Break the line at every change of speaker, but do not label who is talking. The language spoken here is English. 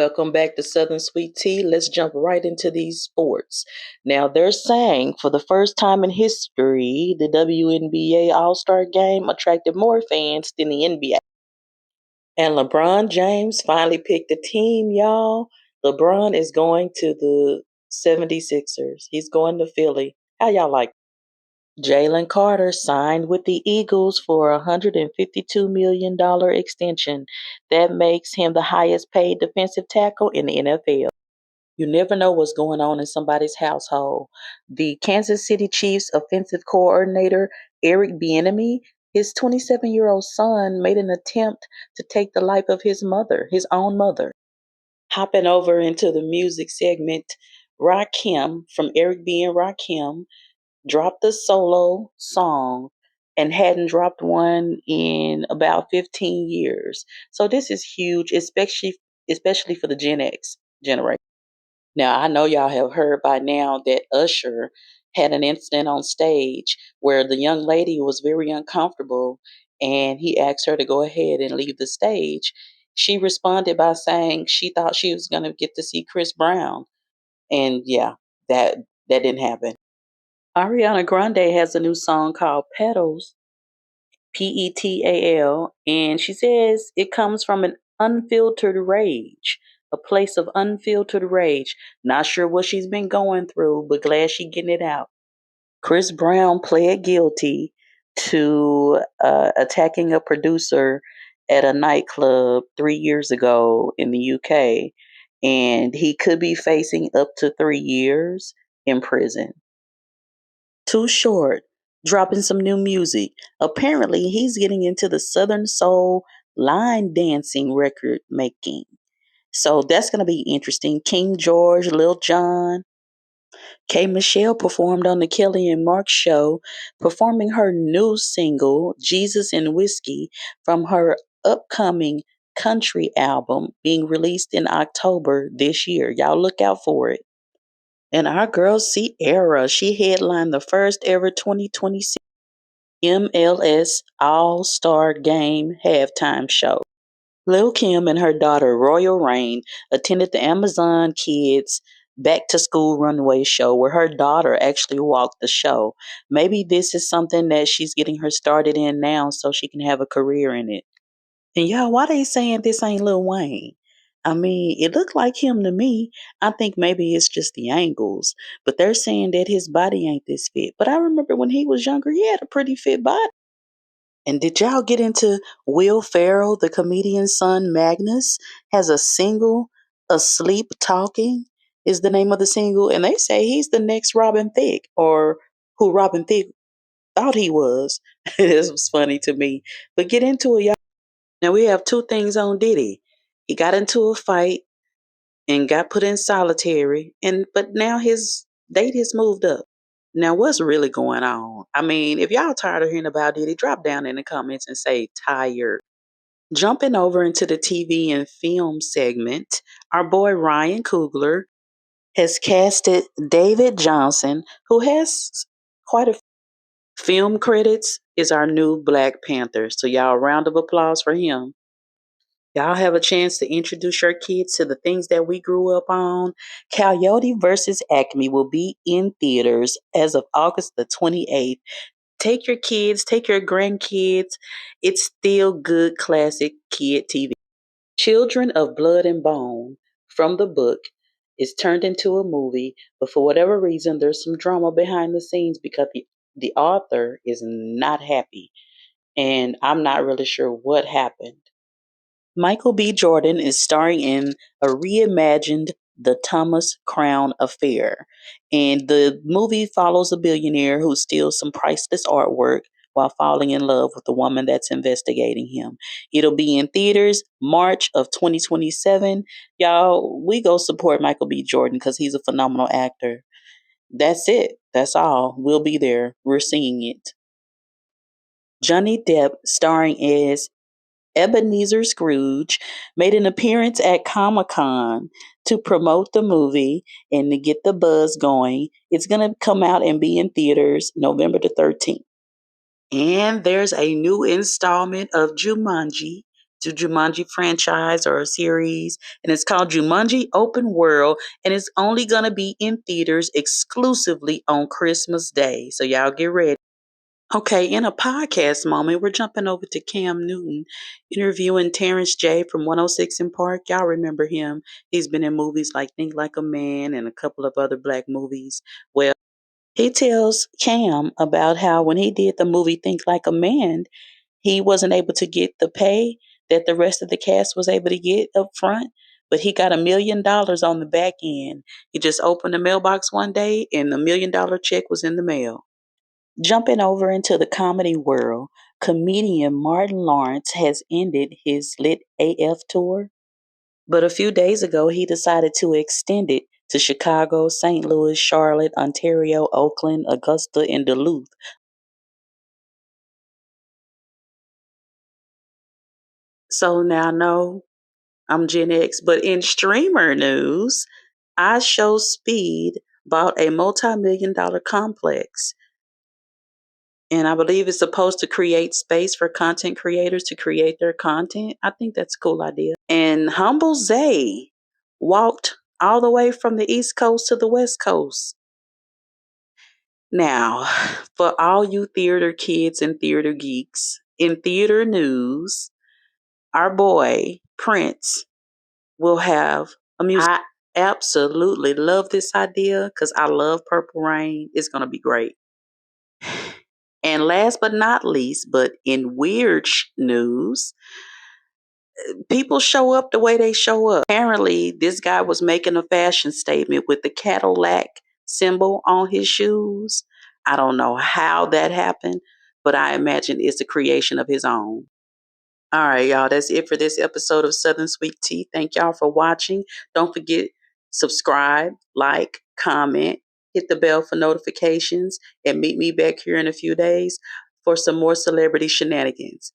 Welcome back to Southern Sweet Tea. Let's jump right into these sports. Now, they're saying for the first time in history, the WNBA All Star game attracted more fans than the NBA. And LeBron James finally picked a team, y'all. LeBron is going to the 76ers. He's going to Philly. How y'all like it? Jalen Carter signed with the Eagles for a $152 million extension. That makes him the highest paid defensive tackle in the NFL. You never know what's going on in somebody's household. The Kansas City Chiefs offensive coordinator, Eric Bieniemy, his 27-year-old son made an attempt to take the life of his own mother. Hopping over into the music segment, Rakim from Eric B. and Rakim dropped a solo song and hadn't dropped one in about 15 years. So this is huge, especially for the Gen X generation. Now, I know y'all have heard by now that Usher had an incident on stage where the young lady was very uncomfortable and he asked her to go ahead and leave the stage. She responded by saying she thought she was going to get to see Chris Brown. And yeah, that didn't happen. Ariana Grande has a new song called Petals, Petal, and she says it comes from an unfiltered rage, a place of unfiltered rage. Not sure what she's been going through, but glad she getting it out. Chris Brown pled guilty to attacking a producer at a nightclub 3 years ago in the UK, and he could be facing up to 3 years in prison. Too Short, dropping some new music. Apparently, he's getting into the Southern Soul line dancing record making. So that's going to be interesting. King George, Lil Jon, K. Michelle performed on the Kelly and Mark show, performing her new single, Jesus and Whiskey, from her upcoming country album being released in October this year. Y'all look out for it. And our girl Sierra, she headlined the first ever 2026 MLS All-Star Game halftime show. Lil Kim and her daughter Royal Rain attended the Amazon Kids Back to School Runway show where her daughter actually walked the show. Maybe this is something that she's getting her started in now so she can have a career in it. And y'all, why they saying this ain't Lil Wayne? I mean, it looked like him to me. I think maybe it's just the angles, but they're saying that his body ain't this fit. But I remember when he was younger, he had a pretty fit body. And did y'all get into Will Ferrell, the comedian's son Magnus, has a single, Asleep Talking is the name of the single. And they say he's the next Robin Thicke, or who Robin Thicke thought he was. This was funny to me. But get into it, y'all. Now we have two things on Diddy. He got into a fight and got put in solitary, but now his date has moved up. Now what's really going on? I mean, if y'all tired of hearing about Diddy, drop down in the comments and say tired. Jumping over into the TV and film segment, our boy Ryan Coogler has casted David Johnson, who has quite a film credits, is our new Black Panther. So y'all, round of applause for him. Y'all have a chance to introduce your kids to the things that we grew up on. Coyote versus Acme will be in theaters as of August the 28th. Take your kids, take your grandkids. It's still good classic kid TV. Children of Blood and Bone from the book is turned into a movie, but for whatever reason, there's some drama behind the scenes because the author is not happy. And I'm not really sure what happened. Michael B. Jordan is starring in a reimagined The Thomas Crown Affair. And the movie follows a billionaire who steals some priceless artwork while falling in love with the woman that's investigating him. It'll be in theaters March of 2027. Y'all, we go support Michael B. Jordan because he's a phenomenal actor. That's it. That's all. We'll be there. We're seeing it. Johnny Depp starring as Ebenezer Scrooge made an appearance at Comic-Con to promote the movie and to get the buzz going. It's going to come out and be in theaters November the 13th. And there's a new installment of Jumanji to Jumanji franchise or a series, and it's called Jumanji Open World, and it's only going to be in theaters exclusively on Christmas Day. So y'all get ready. Okay, in a podcast moment, we're jumping over to Cam Newton interviewing Terrence J from 106 in Park. Y'all remember him. He's been in movies like Think Like a Man and a couple of other black movies. Well, he tells Cam about how when he did the movie Think Like a Man, he wasn't able to get the pay that the rest of the cast was able to get up front, but he got $1 million on the back end. He just opened the mailbox one day and the $1 million check was in the mail. Jumping over into the comedy world, comedian Martin Lawrence has ended his Lit AF tour, but a few days ago he decided to extend it to Chicago, St. Louis, Charlotte, Ontario, Oakland, Augusta, and Duluth. So now, no, I'm Gen X, but in streamer news, I Show Speed bought a multi-million-dollar complex, and I believe it's supposed to create space for content creators to create their content. I think that's a cool idea. And Humble Zay walked all the way from the East Coast to the West Coast. Now, for all you theater kids and theater geeks, in theater news, our boy Prince will have a music. I absolutely love this idea because I love Purple Rain. It's going to be great. And last but not least, but in weird news, people show up the way they show up. Apparently, this guy was making a fashion statement with the Cadillac symbol on his shoes. I don't know how that happened, but I imagine it's a creation of his own. All right, y'all. That's it for this episode of Southern Sweet Tea. Thank y'all for watching. Don't forget, subscribe, like, comment, hit the bell for notifications, and meet me back here in a few days for some more celebrity shenanigans.